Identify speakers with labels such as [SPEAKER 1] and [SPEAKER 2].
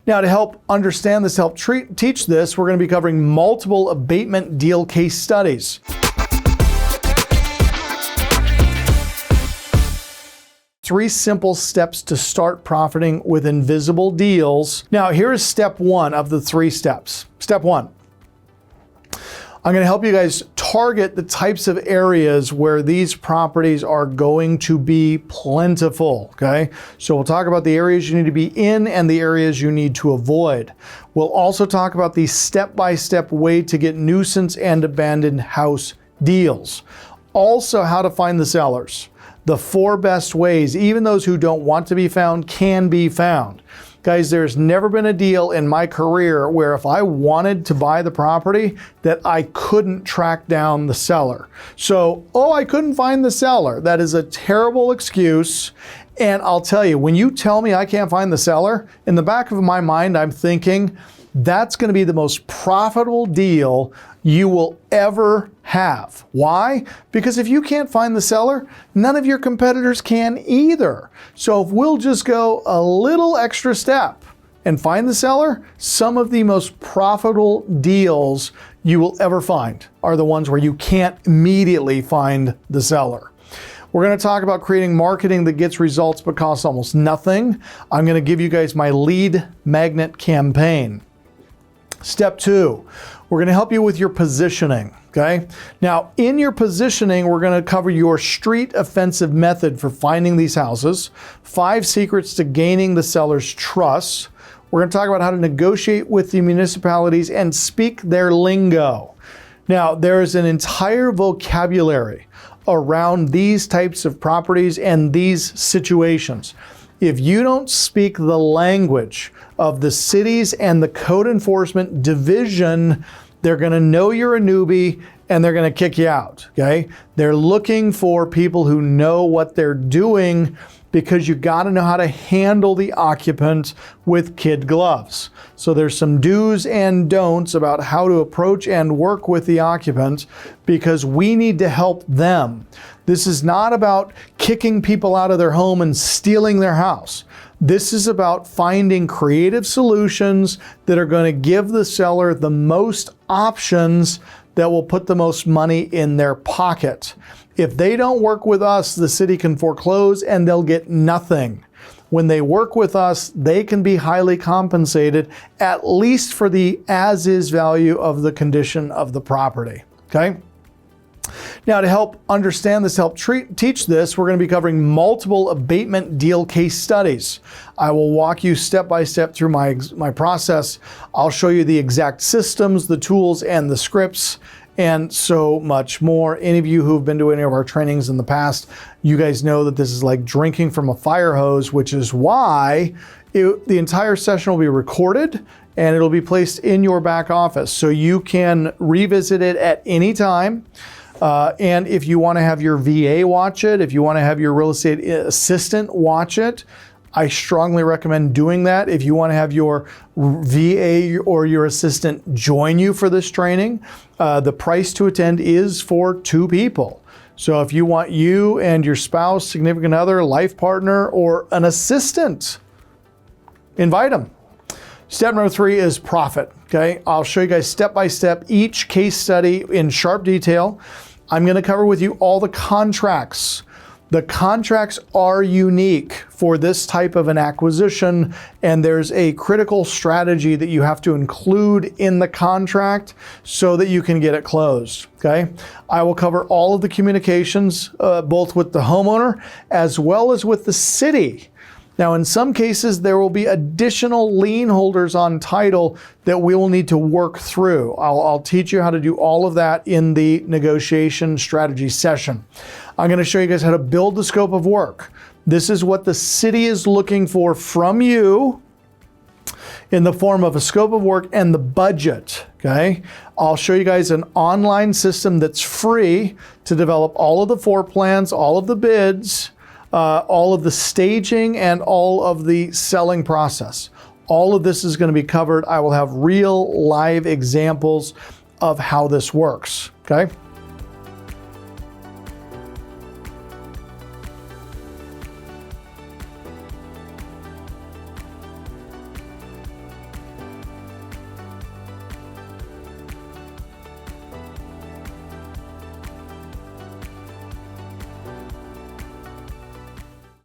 [SPEAKER 1] Now, to help understand this, teach this, we're going to be covering multiple abatement deal case studies. Three simple steps to start profiting with invisible deals. Now, here is step one of the 3 steps. Step one, I'm going to help you guys target the types of areas where these properties are going to be plentiful, okay? So we'll talk about the areas you need to be in and the areas you need to avoid. We'll also talk about the step-by-step way to get nuisance and abandoned house deals. Also, how to find the sellers. The 4 best ways, even those who don't want to be found, can be found. Guys, there's never been a deal in my career where if I wanted to buy the property that I couldn't track down the seller. So, I couldn't find the seller. That is a terrible excuse. And I'll tell you, when you tell me I can't find the seller, in the back of my mind, I'm thinking that's going to be the most profitable deal you will ever have. Why? Because if you can't find the seller, none of your competitors can either. So if we'll just go a little extra step and find the seller, some of the most profitable deals you will ever find are the ones where you can't immediately find the seller. We're going to talk about creating marketing that gets results but costs almost nothing. I'm going to give you guys my lead magnet campaign. Step 2, we're going to help you with your positioning, okay? Now, in your positioning, we're going to cover your street offensive method for finding these houses, 5 secrets to gaining the seller's trust. We're going to talk about how to negotiate with the municipalities and speak their lingo. Now, there is an entire vocabulary around these types of properties and these situations. If you don't speak the language of the cities and the code enforcement division, they're going to know you're a newbie and they're going to kick you out, okay? They're looking for people who know what they're doing because you got to know how to handle the occupant with kid gloves. So there's some do's and don'ts about how to approach and work with the occupant because we need to help them. This is not about kicking people out of their home and stealing their house. This is about finding creative solutions that are going to give the seller the most options that will put the most money in their pocket. If they don't work with us, the city can foreclose and they'll get nothing. When they work with us, they can be highly compensated, at least for the as-is value of the condition of the property, okay? Now, to help understand this, teach this, we're going to be covering multiple abatement deal case studies. I will walk you step by step through my process. I'll show you the exact systems, the tools, and the scripts, and so much more. Any of you who've been to any of our trainings in the past, you guys know that this is like drinking from a fire hose, which is why the entire session will be recorded and it'll be placed in your back office. So you can revisit it at any time. And if you want to have your VA watch it, if you want to have your real estate assistant watch it, I strongly recommend doing that. If you want to have your VA or your assistant join you for this training, the price to attend is for 2 people. So if you want you and your spouse, significant other, life partner, or an assistant, invite them. Step number 3 is profit, okay? I'll show you guys step by step each case study in sharp detail. I'm going to cover with you all the contracts. The contracts are unique for this type of an acquisition, and there's a critical strategy that you have to include in the contract so that you can get it closed, okay? I will cover all of the communications, both with the homeowner as well as with the city. Now, in some cases, there will be additional lien holders on title that we will need to work through. I'll teach you how to do all of that in the negotiation strategy session. I'm going to show you guys how to build the scope of work. This is what the city is looking for from you in the form of a scope of work and the budget, okay? I'll show you guys an online system that's free to develop all of the floor plans, all of the bids, all of the staging, and all of the selling process. All of this is going to be covered. I will have real live examples of how this works, okay?